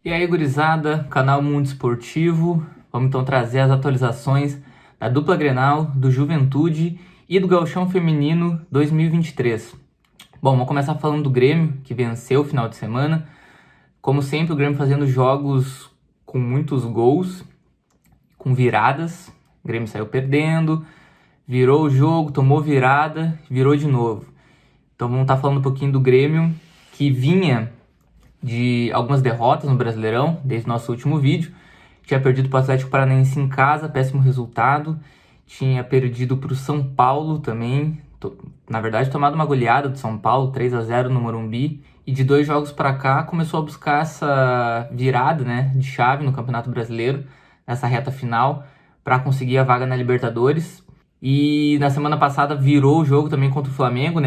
E aí, gurizada, canal Mundo Esportivo. Vamos então trazer as atualizações da dupla Grenal, do Juventude e do Gauchão Feminino 2023. Bom, vamos começar falando do Grêmio, que venceu o final de semana. Como sempre, o Grêmio fazendo jogos com muitos gols, com viradas. O Grêmio saiu perdendo, virou o jogo, tomou virada, virou de novo. Então vamos estar falando um pouquinho do Grêmio, que vinha de algumas derrotas no Brasileirão, desde o nosso último vídeo. Tinha perdido para o Atlético Paranaense em casa, péssimo resultado. Tinha perdido para o São Paulo também. Na verdade, tomado uma goleada do São Paulo, 3-0 no Morumbi. E de 2 jogos para cá, começou a buscar essa virada, de chave no Campeonato Brasileiro, nessa reta final, para conseguir a vaga na Libertadores. E na semana passada virou o jogo também contra o Flamengo,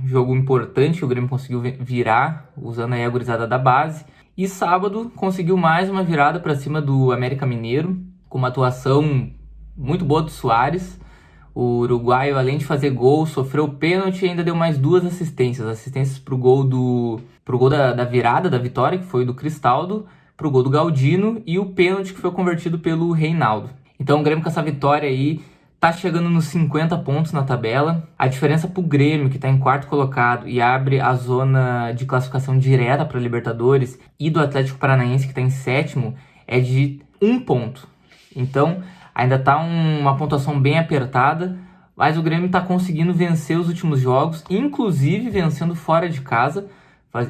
Jogo importante, o Grêmio conseguiu virar, usando aí a gurizada da base. E sábado conseguiu mais uma virada para cima do América Mineiro, com uma atuação muito boa do Soares. O uruguaio, além de fazer gol, sofreu pênalti e ainda deu mais 2 assistências. Assistências pro gol da virada, da vitória, que foi do Cristaldo, pro gol do Galdino e o pênalti que foi convertido pelo Reinaldo. Então o Grêmio com essa vitória aí tá chegando nos 50 pontos na tabela. A diferença pro Grêmio, que tá em 4º colocado e abre a zona de classificação direta para Libertadores, e do Atlético Paranaense, que tá em 7º, é de 1 ponto. Então, ainda tá uma pontuação bem apertada, mas o Grêmio tá conseguindo vencer os últimos jogos, inclusive vencendo fora de casa.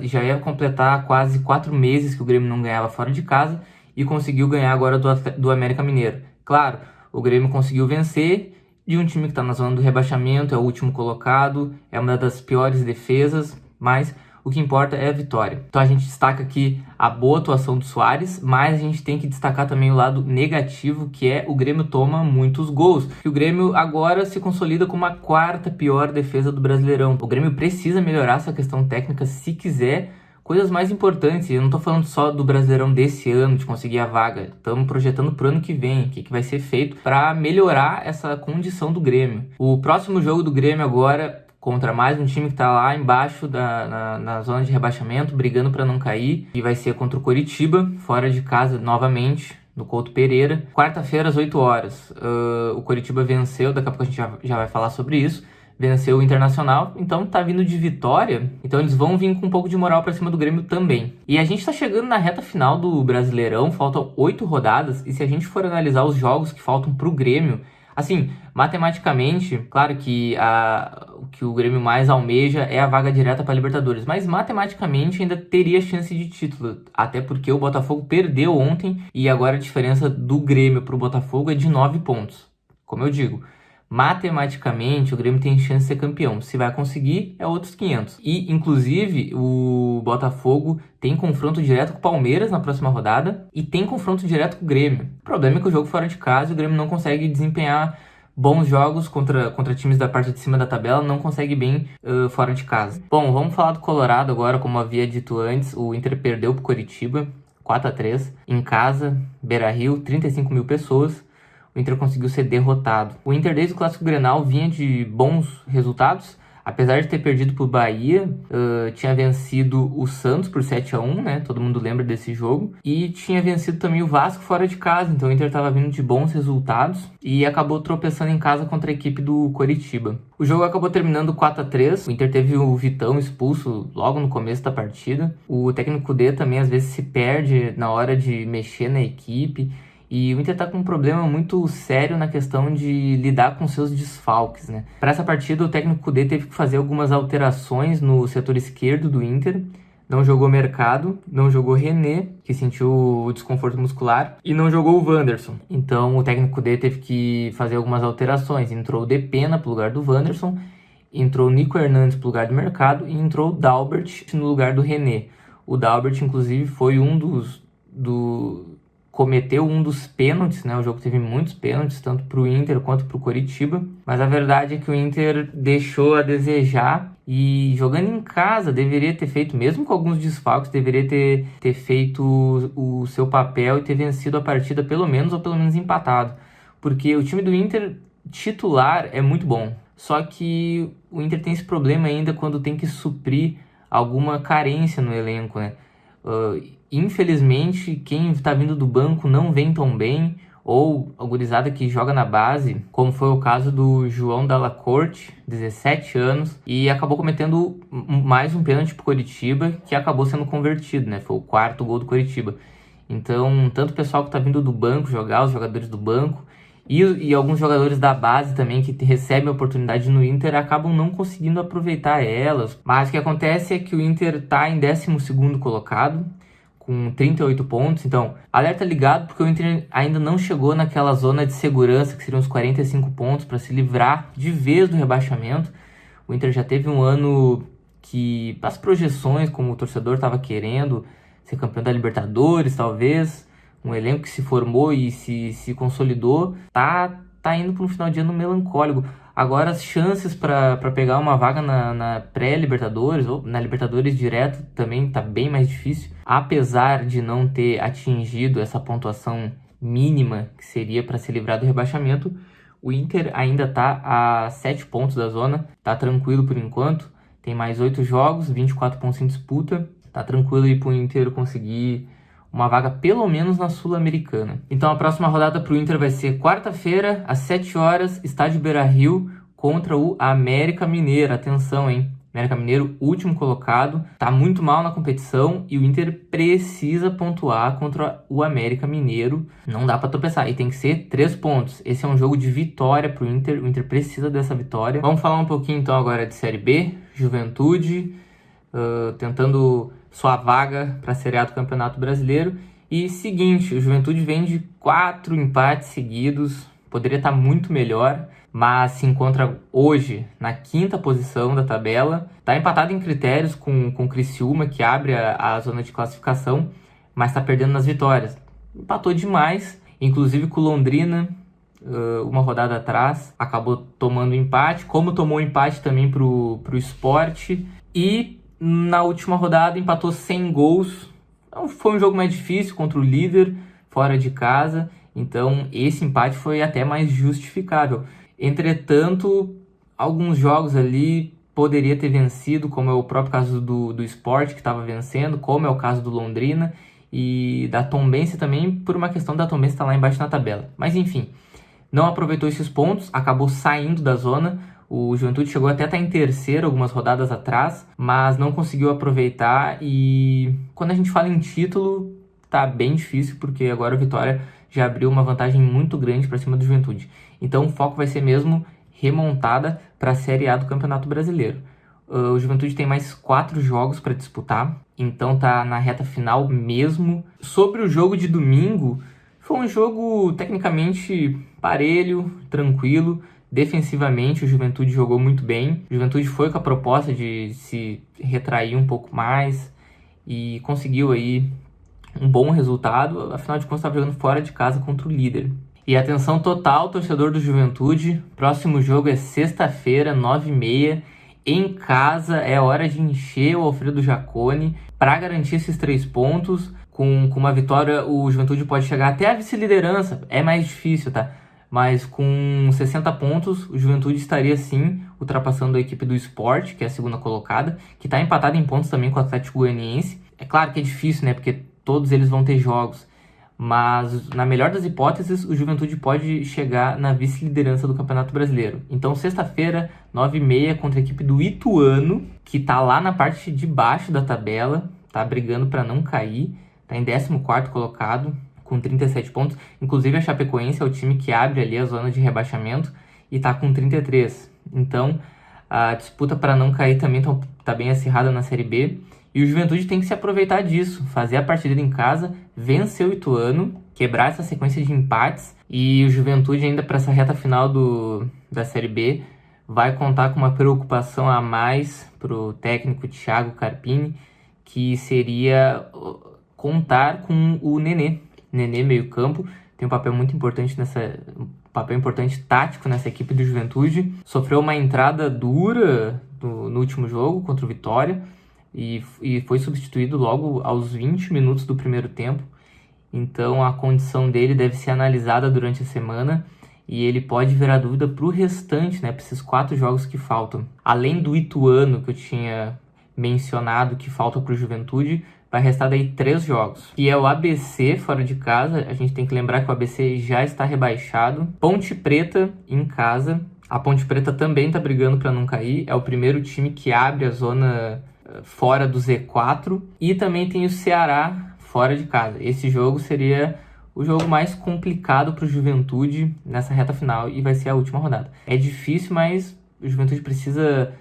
Já ia completar quase 4 meses que o Grêmio não ganhava fora de casa e conseguiu ganhar agora do América Mineiro. Claro, o Grêmio conseguiu vencer de um time que está na zona do rebaixamento, é o último colocado, é uma das piores defesas, mas o que importa é a vitória. Então a gente destaca aqui a boa atuação do Soares, mas a gente tem que destacar também o lado negativo, que é o Grêmio toma muitos gols. E o Grêmio agora se consolida como a 4ª pior defesa do Brasileirão. O Grêmio precisa melhorar essa questão técnica se quiser coisas mais importantes. Eu não estou falando só do Brasileirão desse ano, de conseguir a vaga. Estamos projetando para o ano que vem, o que vai ser feito para melhorar essa condição do Grêmio. O próximo jogo do Grêmio agora, contra mais um time que está lá embaixo na zona de rebaixamento, brigando para não cair, e vai ser contra o Coritiba, fora de casa novamente, no Couto Pereira. Quarta-feira, às 8 horas. O Coritiba venceu, daqui a pouco a gente já vai falar sobre isso. Venceu o Internacional, então tá vindo de vitória, então eles vão vir com um pouco de moral pra cima do Grêmio também. E a gente tá chegando na reta final do Brasileirão, faltam 8 rodadas, e se a gente for analisar os jogos que faltam pro Grêmio, assim, matematicamente, claro que o que o Grêmio mais almeja é a vaga direta pra Libertadores, mas matematicamente ainda teria chance de título, até porque o Botafogo perdeu ontem, e agora a diferença do Grêmio pro Botafogo é de 9 pontos, como eu digo. Matematicamente, o Grêmio tem chance de ser campeão. Se vai conseguir, é outros 500. E, inclusive, o Botafogo tem confronto direto com o Palmeiras na próxima rodada e tem confronto direto com o Grêmio. O problema é que o jogo fora de casa, o Grêmio não consegue desempenhar bons jogos contra times da parte de cima da tabela, não consegue bem fora de casa. Bom, vamos falar do Colorado agora, como havia dito antes. O Inter perdeu para o Coritiba, 4-3, em casa, Beira-Rio, 35 mil pessoas. O Inter conseguiu ser derrotado. O Inter, desde o Clássico Grenal, vinha de bons resultados. Apesar de ter perdido para o Bahia, tinha vencido o Santos por 7-1, Todo mundo lembra desse jogo. E tinha vencido também o Vasco fora de casa. Então o Inter estava vindo de bons resultados e acabou tropeçando em casa contra a equipe do Coritiba. O jogo acabou terminando 4-3. O Inter teve o Vitão expulso logo no começo da partida. O técnico Kudê também às vezes se perde na hora de mexer na equipe. E o Inter tá com um problema muito sério na questão de lidar com seus desfalques, Para essa partida, o técnico Kudê teve que fazer algumas alterações no setor esquerdo do Inter. Não jogou Mercado, não jogou René, que sentiu o desconforto muscular, e não jogou o Wanderson. Então o técnico Kudê teve que fazer algumas alterações. Entrou o Depena pro lugar do Wanderson, entrou o Nico Hernandes pro lugar do Mercado e entrou o Dalbert no lugar do René. O Dalbert, inclusive, foi cometeu um dos pênaltis, O jogo teve muitos pênaltis, tanto para o Inter quanto para o Coritiba. Mas a verdade é que o Inter deixou a desejar e, jogando em casa, deveria ter feito, mesmo com alguns desfalques, deveria ter feito o seu papel e ter vencido a partida pelo menos, ou pelo menos empatado. Porque o time do Inter titular é muito bom. Só que o Inter tem esse problema ainda quando tem que suprir alguma carência no elenco, infelizmente, quem está vindo do banco não vem tão bem, ou a gurizada que joga na base, como foi o caso do João Dalla Corte, 17 anos, e acabou cometendo mais um pênalti pro Coritiba, que acabou sendo convertido, né? Foi o 4º gol do Coritiba. Então, tanto o pessoal que tá vindo do banco jogar, os jogadores do banco, e alguns jogadores da base também que recebem a oportunidade no Inter acabam não conseguindo aproveitar elas. Mas o que acontece é que o Inter tá em 12º colocado, com 38 pontos. Então, alerta ligado, porque o Inter ainda não chegou naquela zona de segurança, que seriam os 45 pontos, para se livrar de vez do rebaixamento. O Inter já teve um ano que, as projeções, como o torcedor estava querendo, ser campeão da Libertadores, talvez, um elenco que se formou e se consolidou, tá indo para um final de ano melancólico. Agora as chances para pegar uma vaga na pré-Libertadores ou na Libertadores direto também tá bem mais difícil. Apesar de não ter atingido essa pontuação mínima que seria para se livrar do rebaixamento, o Inter ainda tá a 7 pontos da zona, tá tranquilo por enquanto. Tem mais 8 jogos, 24 pontos em disputa. Tá tranquilo aí pro Inter conseguir uma vaga pelo menos na Sul-Americana. Então a próxima rodada pro Inter vai ser quarta-feira, às 7 horas, estádio Beira-Rio, contra o América Mineiro. Atenção, hein? América Mineiro, último colocado, tá muito mal na competição e o Inter precisa pontuar contra o América Mineiro. Não dá pra tropeçar e tem que ser 3 pontos. Esse é um jogo de vitória pro Inter, o Inter precisa dessa vitória. Vamos falar um pouquinho então agora de Série B, Juventude, tentando sua vaga para a Série A do Campeonato Brasileiro. E seguinte, o Juventude vem de 4 empates seguidos, poderia estar muito melhor, mas se encontra hoje na 5ª posição da tabela. Está empatado em critérios com o Criciúma, que abre a zona de classificação, mas está perdendo nas vitórias. Empatou demais, inclusive com o Londrina, uma rodada atrás, acabou tomando empate, como tomou empate também pro Sport, e na última rodada empatou 100 gols. Então, foi um jogo mais difícil contra o líder, fora de casa. Então esse empate foi até mais justificável. Entretanto, alguns jogos ali poderia ter vencido, como é o próprio caso do Sport, que estava vencendo, como é o caso do Londrina, e da Tombense também, por uma questão da Tombense estar lá embaixo na tabela. Mas enfim, não aproveitou esses pontos, acabou saindo da zona. O Juventude chegou até a estar em terceiro algumas rodadas atrás, mas não conseguiu aproveitar. E quando a gente fala em título, tá bem difícil, porque agora o Vitória já abriu uma vantagem muito grande para cima do Juventude. Então o foco vai ser mesmo remontada para a Série A do Campeonato Brasileiro. O Juventude tem mais 4 jogos para disputar, então tá na reta final mesmo. Sobre o jogo de domingo, foi um jogo tecnicamente parelho, tranquilo. Defensivamente, o Juventude jogou muito bem. O Juventude foi com a proposta de se retrair um pouco mais e conseguiu aí um bom resultado. Afinal de contas, estava jogando fora de casa contra o líder. E atenção total, torcedor do Juventude. Próximo jogo é sexta-feira, 9h30. Em casa, é hora de encher o Alfredo Jaconi para garantir esses 3 pontos. Com uma vitória, o Juventude pode chegar até a vice-liderança. É mais difícil, tá? Mas com 60 pontos, o Juventude estaria sim ultrapassando a equipe do Sport, que é a segunda colocada, que está empatada em pontos também com o Atlético Goianiense. É claro que é difícil, né? Porque todos eles vão ter jogos. Mas, na melhor das hipóteses, o Juventude pode chegar na vice-liderança do Campeonato Brasileiro. Então, sexta-feira, 9h30, contra a equipe do Ituano, que está lá na parte de baixo da tabela, está brigando para não cair, está em 14º colocado, com 37 pontos. Inclusive, a Chapecoense é o time que abre ali a zona de rebaixamento e está com 33. Então, a disputa para não cair também está bem acirrada na Série B. E o Juventude tem que se aproveitar disso, fazer a partida em casa, vencer o Ituano, quebrar essa sequência de empates. E o Juventude ainda para essa reta final da Série B vai contar com uma preocupação a mais para o técnico Thiago Carpini, que seria contar com o Nenê. Nenê, meio campo, tem um papel muito importante papel importante tático nessa equipe do Juventude. Sofreu uma entrada dura no último jogo contra o Vitória e foi substituído logo aos 20 minutos do primeiro tempo. Então a condição dele deve ser analisada durante a semana e ele pode virar dúvida para o restante, né, para esses 4 jogos que faltam. Além do Ituano, que eu tinha mencionado que falta para o Juventude, vai restar daí 3 jogos, que é o ABC fora de casa. A gente tem que lembrar que o ABC já está rebaixado. Ponte Preta em casa. A Ponte Preta também está brigando para não cair. É o primeiro time que abre a zona fora do Z4. E também tem o Ceará fora de casa. Esse jogo seria o jogo mais complicado para o Juventude nessa reta final e vai ser a última rodada. É difícil, mas o Juventude precisa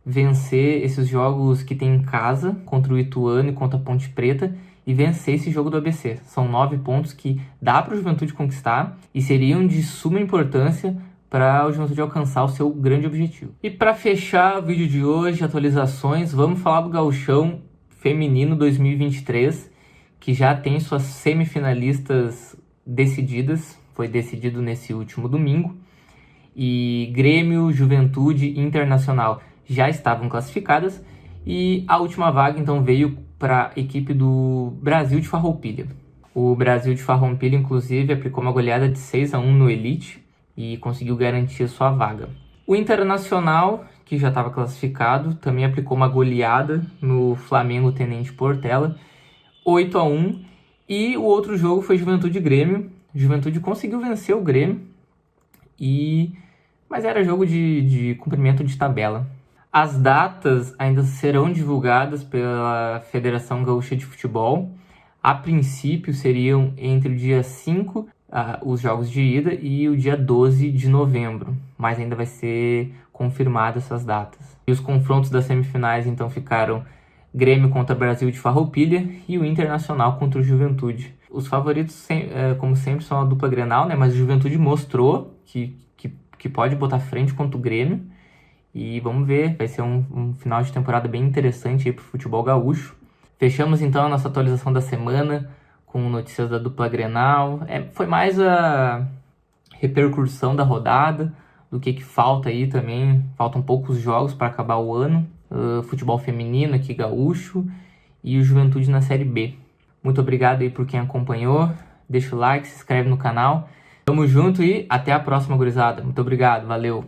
vencer esses jogos que tem em casa, contra o Ituano e contra a Ponte Preta, e vencer esse jogo do ABC. São 9 pontos que dá para o Juventude conquistar e seriam de suma importância para o Juventude alcançar o seu grande objetivo. E para fechar o vídeo de hoje, atualizações, vamos falar do Gauchão Feminino 2023, que já tem suas semifinalistas decididas. Foi decidido nesse último domingo. E Grêmio, Juventude e Internacional já estavam classificadas. E a última vaga, então, veio para a equipe do Brasil de Farroupilha. O Brasil de Farroupilha, inclusive, aplicou uma goleada de 6-1 no Elite e conseguiu garantir a sua vaga. O Internacional, que já estava classificado, também aplicou uma goleada no Flamengo Tenente Portela, 8-1. E o outro jogo foi Juventude e Grêmio. Juventude conseguiu vencer o Grêmio, mas era jogo de cumprimento de tabela. As datas ainda serão divulgadas pela Federação Gaúcha de Futebol. A princípio seriam entre o dia 5, os jogos de ida, e o dia 12 de novembro. Mas ainda vai ser confirmada essas datas. E os confrontos das semifinais então ficaram Grêmio contra Brasil de Farroupilha e o Internacional contra o Juventude. Os favoritos, como sempre, são a dupla Grenal, né? Mas o Juventude mostrou que pode botar frente contra o Grêmio. E vamos ver, vai ser um final de temporada bem interessante aí pro futebol gaúcho. Fechamos então a nossa atualização da semana com notícias da dupla Grenal. Foi mais a repercussão da rodada, do que falta aí também. Faltam poucos jogos para acabar o ano. Futebol feminino aqui gaúcho e o Juventude na Série B. Muito obrigado aí por quem acompanhou. Deixa o like, se inscreve no canal. Tamo junto e até a próxima, gurizada. Muito obrigado, valeu!